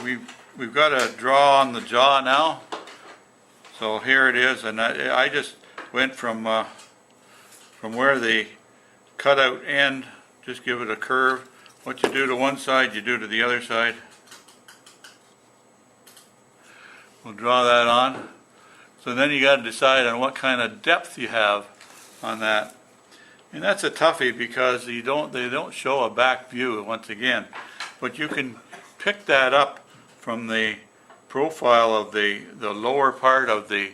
we've got a draw on the jaw now. So here it is, and I just went from where the cutout end, just give it a curve. What you do to one side, you do to the other side. We'll draw that on. So then you got to decide on what kind of depth you have on that. And that's a toughie because they don't show a back view once again. But you can pick that up from the profile of the lower part of the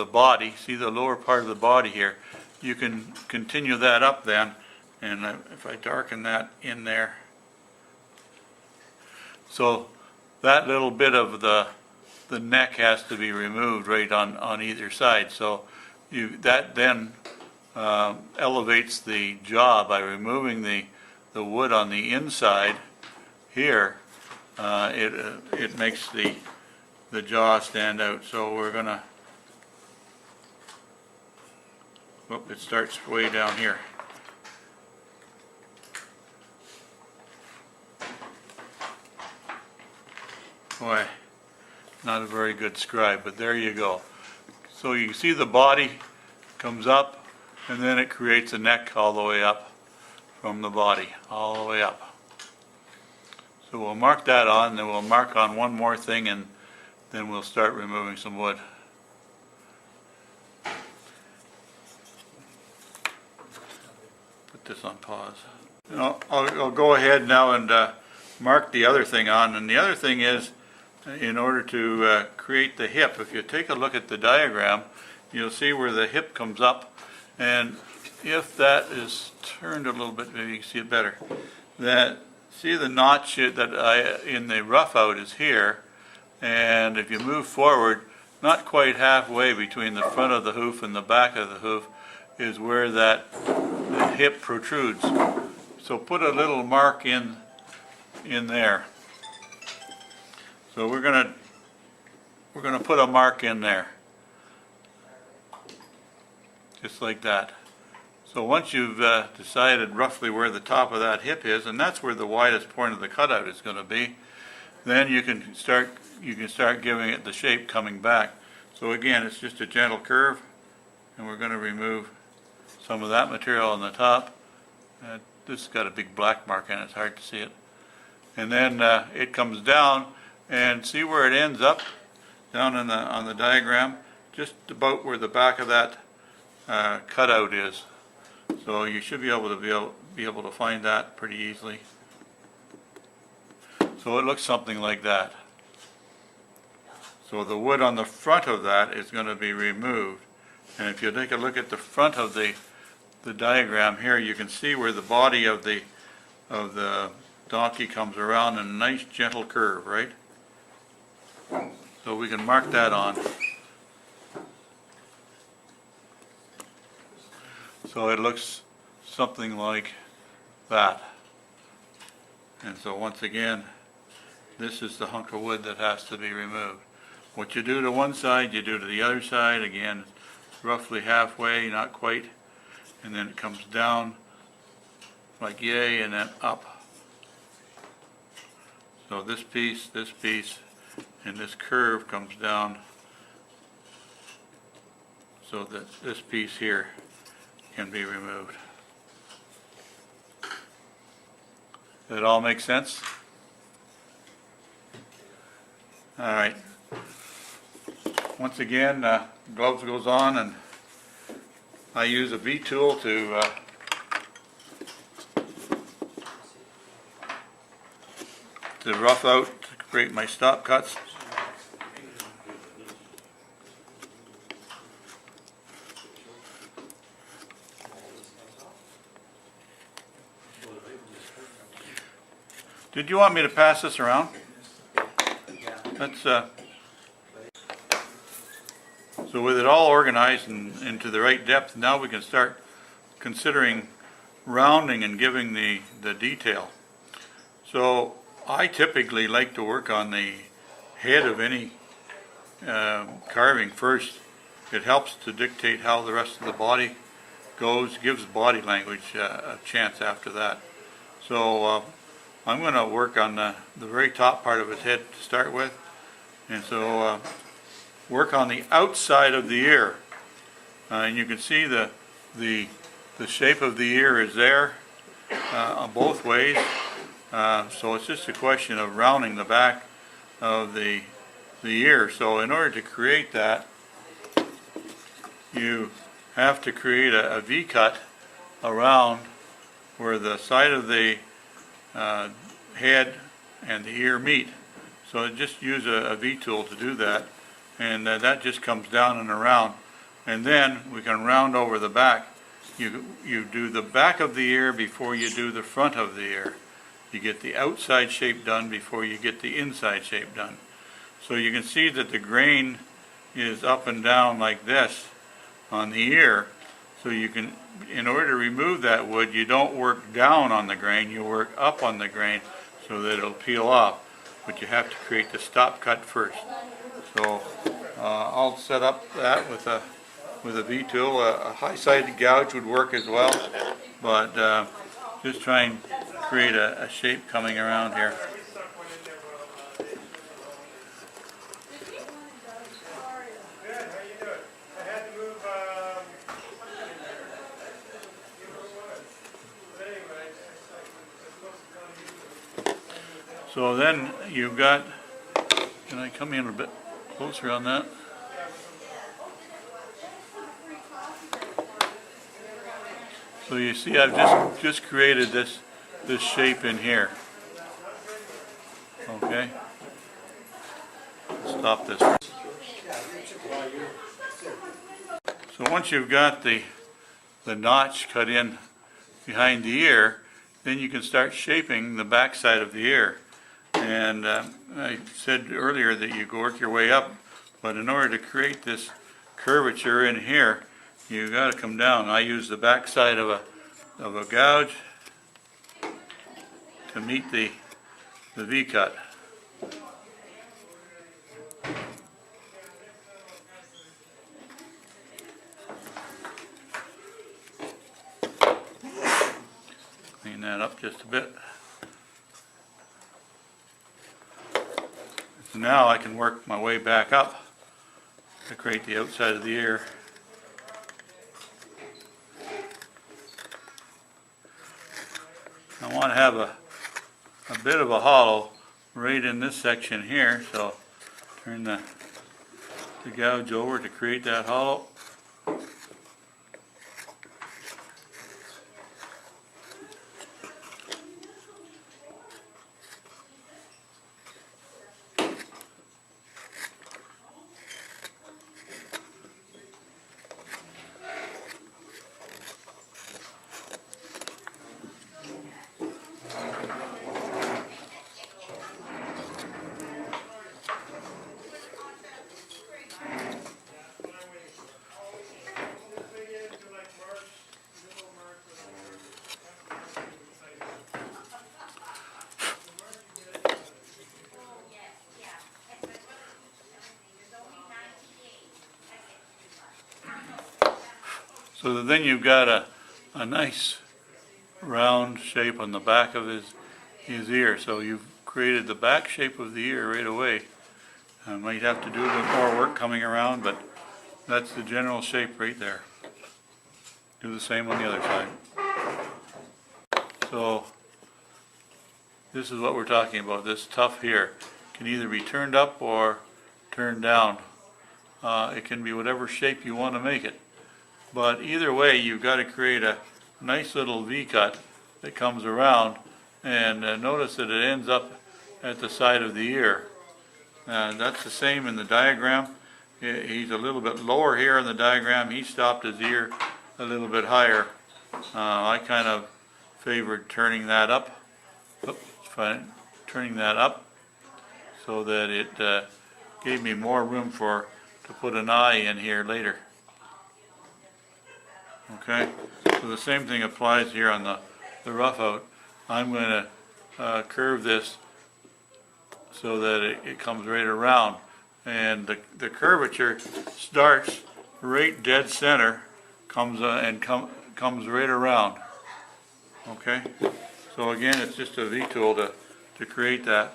body. See the lower part of the body here. You can continue that up then, and if I darken that in there. So that little bit of the neck has to be removed right on either side. So that then elevates the jaw by removing the wood on the inside here. It makes the jaw stand out. So we're gonna, whoop, it starts way down here. Boy, not a very good scribe, but there you go. So you see the body comes up, and then it creates a neck all the way up from the body, all the way up. So we'll mark that on, then we'll mark on one more thing, and then we'll start removing some wood. Put this on pause. I'll go ahead now and mark the other thing on, and the other thing is, in order to create the hip, if you take a look at the diagram, you'll see where the hip comes up, and if that is turned a little bit, maybe you can see it better. See the notch that in the rough out is here, and if you move forward, not quite halfway between the front of the hoof and the back of the hoof is where the hip protrudes. So put a little mark in there. So we're gonna put a mark in there, just like that. So once you've decided roughly where the top of that hip is, and that's where the widest point of the cutout is going to be, then you can start giving it the shape coming back. So again, it's just a gentle curve, and we're going to remove some of that material on the top. This has got a big black mark in it; it's hard to see it. And then it comes down. And see where it ends up down on the diagram, just about where the back of that cutout is. So you should be able to find that pretty easily. So it looks something like that. So the wood on the front of that is going to be removed. And if you take a look at the front of the diagram here, you can see where the body of the donkey comes around in a nice gentle curve, right? So we can mark that on. So it looks something like that. And so once again, this is the hunk of wood that has to be removed. What you do to one side, you do to the other side. Again, roughly halfway, not quite. And then it comes down like yay, and then up. So this piece, and this curve comes down so that this piece here can be removed. Does it all make sense? All right. Once again, gloves goes on, and I use a V tool to rough out to create my stop cuts. Did you want me to pass this around? Let's so with it all organized and into the right depth, now we can start considering rounding and giving the detail. So I typically like to work on the head of any carving first. It helps to dictate how the rest of the body goes, gives body language a chance after that. So I'm going to work on the very top part of his head to start with. And so work on the outside of the ear. And you can see the shape of the ear is there on both ways. So it's just a question of rounding the back of the ear. So in order to create that, you have to create a V-cut around where the side of the head and the ear meet. So just use a V-tool to do that, and that just comes down and around. And then we can round over the back. You do the back of the ear before you do the front of the ear. You get the outside shape done before you get the inside shape done. So you can see that the grain is up and down like this on the ear. So you can, in order to remove that wood, you don't work down on the grain, you work up on the grain so that it'll peel off. But you have to create the stop cut first. So I'll set up that with a V-tool. A high-sided gouge would work as well, but just try and create a shape coming around here. So then you've got, can I come in a bit closer on that? So you see I've just created this shape in here. Okay. Stop this. So once you've got the notch cut in behind the ear, then you can start shaping the back side of the ear. And I said earlier that you work your way up, but in order to create this curvature in here, you got to come down. I use the back side of a gouge to meet the V-cut. Clean that up just a bit. So now I can work my way back up to create the outside of the ear. I want to have a bit of a hollow right in this section here, so turn the gouge over to create that hollow. So then you've got a nice round shape on the back of his ear. So you've created the back shape of the ear right away. Might have to do a little more work coming around, but that's the general shape right there. Do the same on the other side. So this is what we're talking about. This tuft here can either be turned up or turned down. It can be whatever shape you want to make it. But either way, you've got to create a nice little V-cut that comes around, and notice that it ends up at the side of the ear. That's the same in the diagram. He's a little bit lower here in the diagram. He stopped his ear a little bit higher. I kind of favored turning that up. Oops, fine. Turning that up so that it gave me more room to put an eye in here later. Okay, so the same thing applies here on the rough out. I'm going to curve this so that it comes right around, and the curvature starts right dead center, comes right around. Okay, So again, it's just a V-tool to create that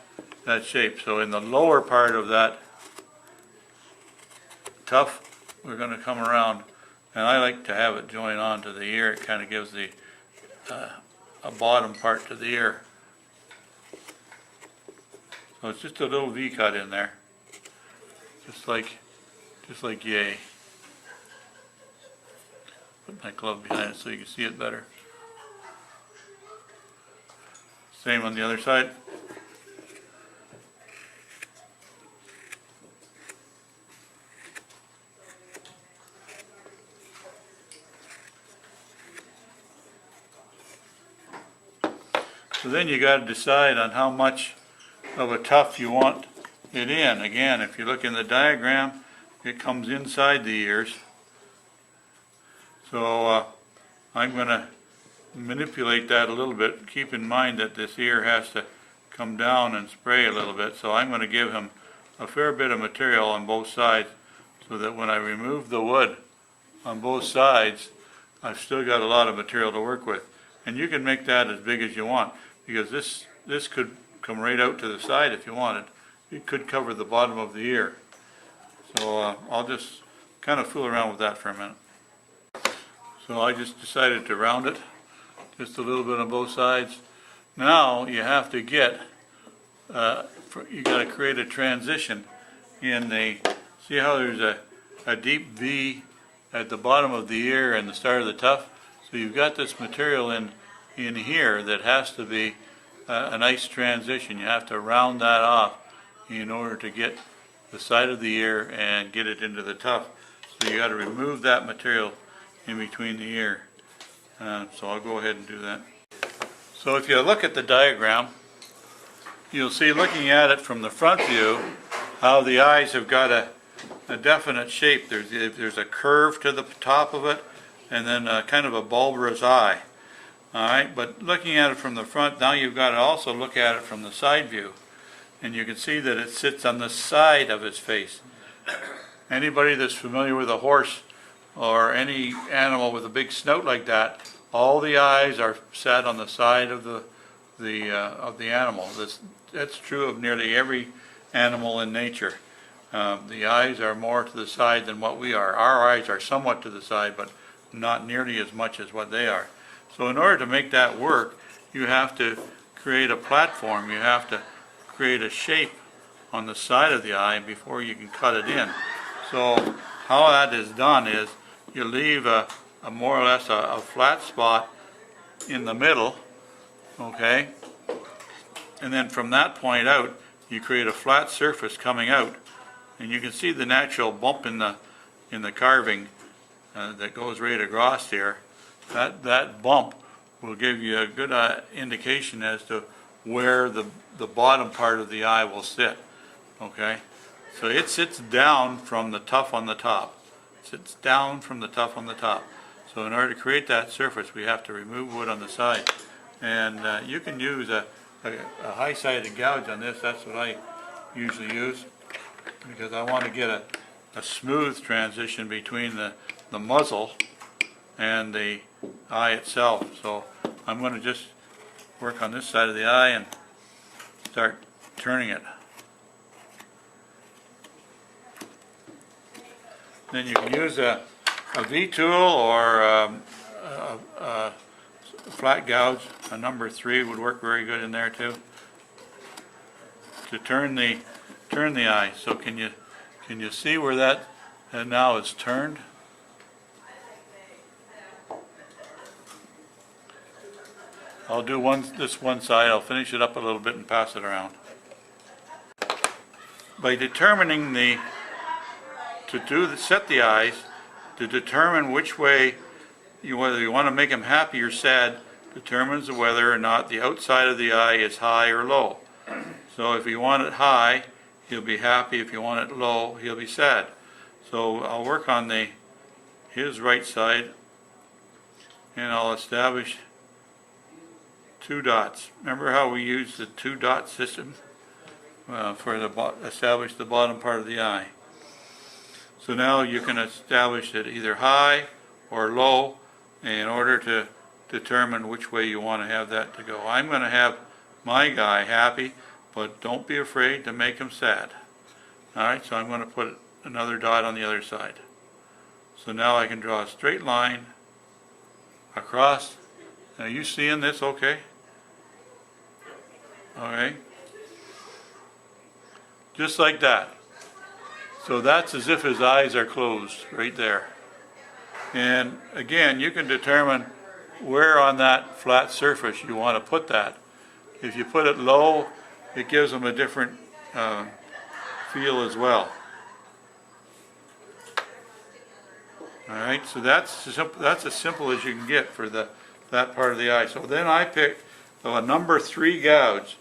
shape. So in the lower part of that tuft, we're going to come around, and I like to have it join on to the ear. It kind of gives the a bottom part to the ear. So it's just a little V cut in there, just like yay. Put my glove behind it so you can see it better. Same on the other side. So then you got to decide on how much of a tuft you want it in. Again, if you look in the diagram, it comes inside the ears. So I'm going to manipulate that a little bit. Keep in mind that this ear has to come down and spray a little bit. So I'm going to give him a fair bit of material on both sides so that when I remove the wood on both sides, I've still got a lot of material to work with. And you can make that as big as you want, because this could come right out to the side if you wanted. It could cover the bottom of the ear. So I'll just kind of fool around with that for a minute. So I just decided to round it just a little bit on both sides. Now you have to get, you got to create a transition in the, see how there's a deep V at the bottom of the ear and the start of the tuft? So you've got this material in here that has to be a nice transition. You have to round that off in order to get the side of the ear and get it into the tuft. So you got to remove that material in between the ear. So I'll go ahead and do that. So if you look at the diagram, you'll see, looking at it from the front view, how the eyes have got a definite shape. There's a curve to the top of it, and then kind of a bulbous eye. All right, but looking at it from the front, now you've got to also look at it from the side view, and you can see that it sits on the side of his face. Anybody that's familiar with a horse or any animal with a big snout like that, all the eyes are set on the side of the animal. That's true of nearly every animal in nature. The eyes are more to the side than what we are. Our eyes are somewhat to the side, but not nearly as much as what they are. So in order to make that work, you have to create a platform. You have to create a shape on the side of the eye before you can cut it in. So how that is done is you leave a more or less a flat spot in the middle, okay? And then from that point out, you create a flat surface coming out, and you can see the natural bump in the carving that goes right across here. That bump will give you a good indication as to where the bottom part of the eye will sit, okay? So it sits down from the tuft on the top. It sits down from the tuft on the top. So in order to create that surface, we have to remove wood on the side. And you can use a high-sided gouge on this. That's what I usually use, because I want to get a smooth transition between the muzzle and the eye itself. So I'm going to just work on this side of the eye and start turning it. Then you can use a V-tool or a flat gouge. A number 3 would work very good in there too, to turn the eye. So can you see where that now is turned? I'll do this one side. I'll finish it up a little bit and pass it around. By determining set the eyes, to determine which way, whether you want to make him happy or sad, determines whether or not the outside of the eye is high or low. So if you want it high, he'll be happy. If you want it low, he'll be sad. So I'll work on his right side, and I'll establish 2 dots. Remember how we used the 2-dot system establish the bottom part of the eye. So now you can establish it either high or low in order to determine which way you want to have that to go. I'm going to have my guy happy, but don't be afraid to make him sad. Alright, so I'm going to put another dot on the other side. So now I can draw a straight line across. Now you seeing this okay? Alright. Just like that. So that's as if his eyes are closed right there. And again, you can determine where on that flat surface you want to put that. If you put it low, it gives them a different feel as well. Alright, so that's as simple as you can get for that part of the eye. So then I picked a number 3 gouge,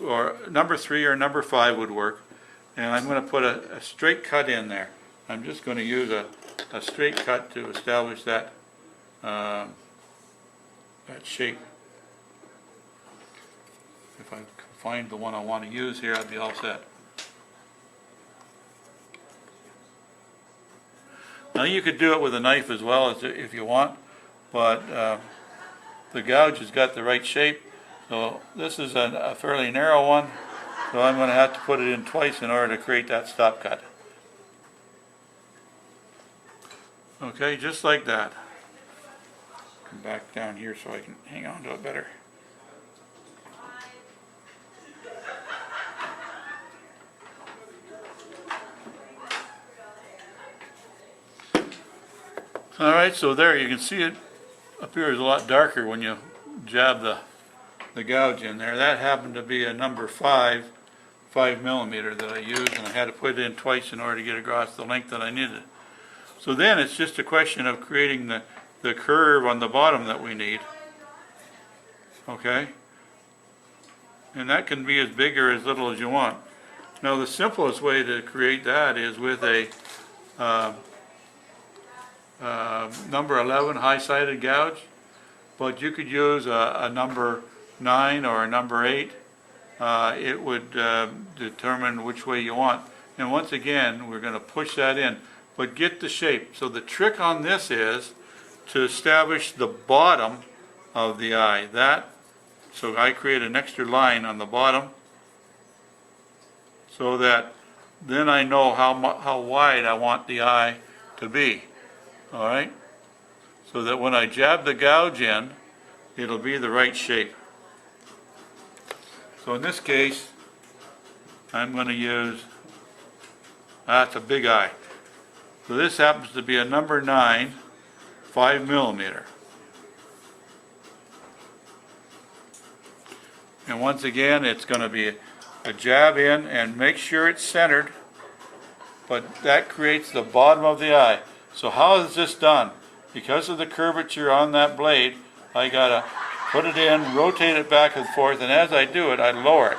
or number 3 or number 5 would work, and I'm going to put a straight cut in there. I'm just going to use a straight cut to establish that shape. If I can find the one I want to use here, I'd be all set. Now you could do it with a knife as well if you want, but the gouge has got the right shape. So this is a fairly narrow one, so I'm going to have to put it in twice in order to create that stop cut. Okay, just like that. Come back down here so I can hang on to it better. Alright, so there you can see it appears a lot darker when you jab the gouge in there. That happened to be a number 5 millimeter that I used, and I had to put it in twice in order to get across the length that I needed. So then it's just a question of creating the curve on the bottom that we need. Okay? And that can be as big or as little as you want. Now the simplest way to create that is with a number 11 high-sided gouge, but you could use a number 9 or a number 8. It would determine which way you want. And once again, we're going to push that in, but get the shape. So the trick on this is to establish the bottom of the eye. So I create an extra line on the bottom so that then I know how wide I want the eye to be. Alright? So that when I jab the gouge in, it'll be the right shape. So in this case, I'm going to use, that's a big eye. So this happens to be a number 9, 5 millimeter. And once again, it's going to be a jab in, and make sure it's centered, but that creates the bottom of the eye. So how is this done? Because of the curvature on that blade, I gotta put it in, rotate it back and forth, and as I do it, I lower it.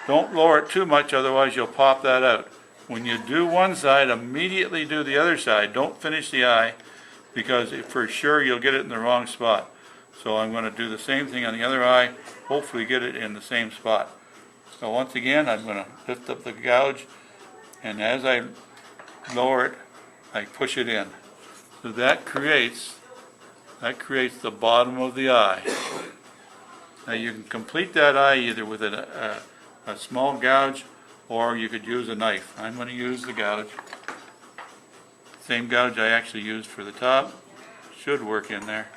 Don't lower it too much, otherwise you'll pop that out. When you do one side, immediately do the other side. Don't finish the eye, because for sure you'll get it in the wrong spot. So I'm going to do the same thing on the other eye, hopefully get it in the same spot. So once again, I'm going to lift up the gouge, and as I lower it, I push it in. So that creates the bottom of the eye. Now you can complete that eye either with a small gouge, or you could use a knife. I'm going to use the gouge. Same gouge I actually used for the top. Should work in there.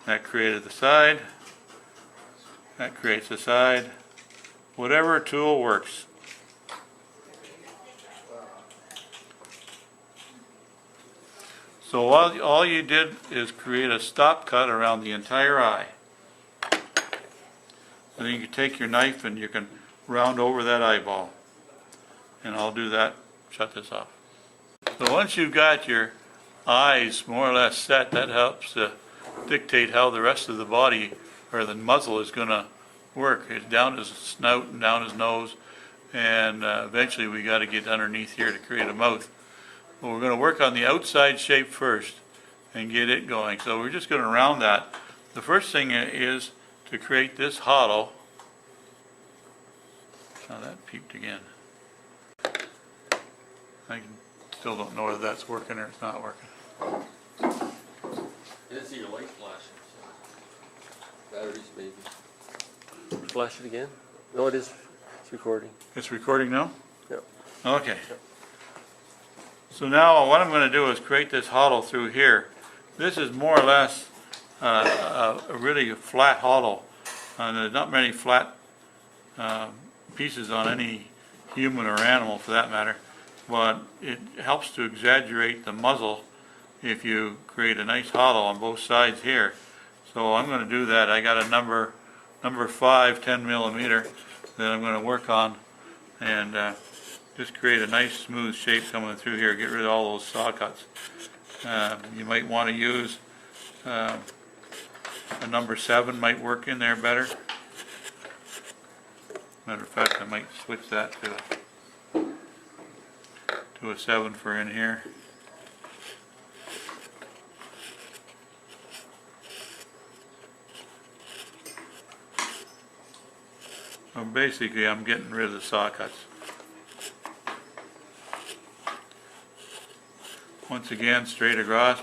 That created the side. That creates the side. Whatever tool works. So all you did is create a stop cut around the entire eye. And then you can take your knife and you can round over that eyeball. And I'll do that, shut this off. So once you've got your eyes more or less set, that helps to dictate how the rest of the body, or the muzzle, is going to work. It's down his snout and down his nose, and eventually we got to get underneath here to create a mouth. But we're going to work on the outside shape first and get it going. So we're just going to round that. The first thing is to create this hollow. Now that peeped again. I still don't know whether that's working or it's not working. maybe. Flash it again. No, it is. It's recording. It's recording now? Yep. Okay. So now what I'm going to do is create this hollow through here. This is more or less a really flat hollow. There's not many flat pieces on any human or animal for that matter, but it helps to exaggerate the muzzle if you create a nice hollow on both sides here. So I'm going to do that. I got a number 5 10 millimeter that I'm going to work on, and just create a nice smooth shape coming through here. Get rid of all those saw cuts. You might want to use a number 7 might work in there better. Matter of fact, I might switch that to a 7 for in here. Well, basically, I'm getting rid of the saw cuts. Once again, straight across.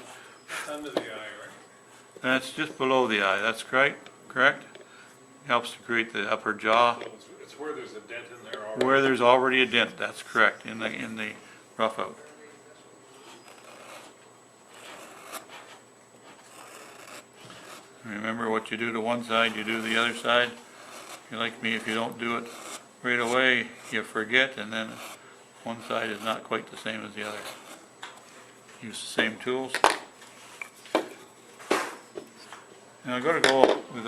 Under the eye, right? That's just below the eye. That's correct. Helps to create the upper jaw. So it's where there's a dent in there already. Where there's already a dent. That's correct in the rough out. Remember, what you do to one side, you do to the other side. You're like me, if you don't do it right away, you forget, and then one side is not quite the same as the other. Use the same tools. And I'm going to go with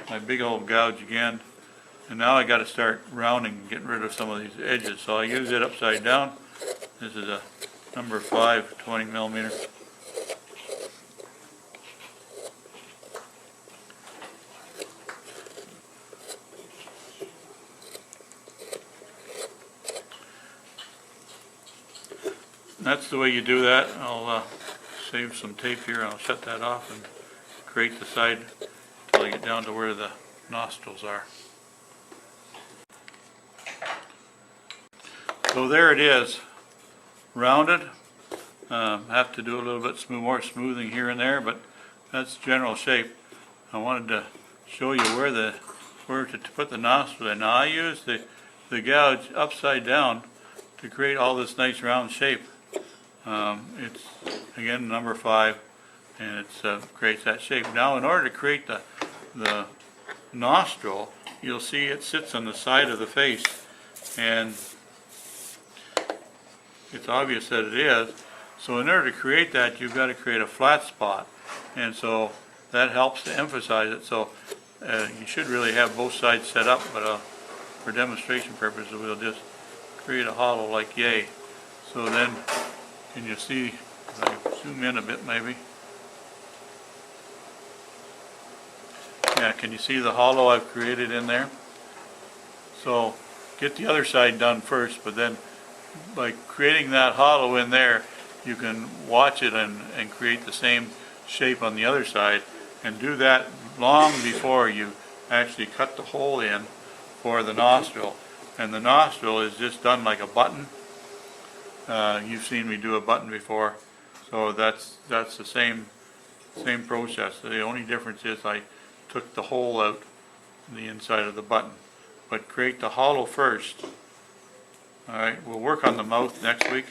my big old gouge again, and now I got to start rounding, getting rid of some of these edges. So I use it upside down. This is a number 5 20 millimeter. That's the way you do that. I'll save some tape here, and I'll shut that off and create the side until I get down to where the nostrils are. So there it is, rounded. Have to do a little bit more smoothing here and there, but that's general shape. I wanted to show you where to put the nostril in. Now I use the gouge upside down to create all this nice round shape. It's again number 5, and it creates that shape. Now, in order to create the nostril, you'll see it sits on the side of the face, and it's obvious that it is. So in order to create that, you've got to create a flat spot, and so that helps to emphasize it. So you should really have both sides set up, but for demonstration purposes, we'll just create a hollow like yay. So then, can you see, if I zoom in a bit maybe? Yeah, can you see the hollow I've created in there? So get the other side done first, but then by creating that hollow in there, you can watch it and create the same shape on the other side, and do that long before you actually cut the hole in for the nostril. And the nostril is just done like a button. You've seen me do a button before, so that's the same process. The only difference is I took the hole out on the inside of the button. But create the hollow first. All right, we'll work on the mouth next week.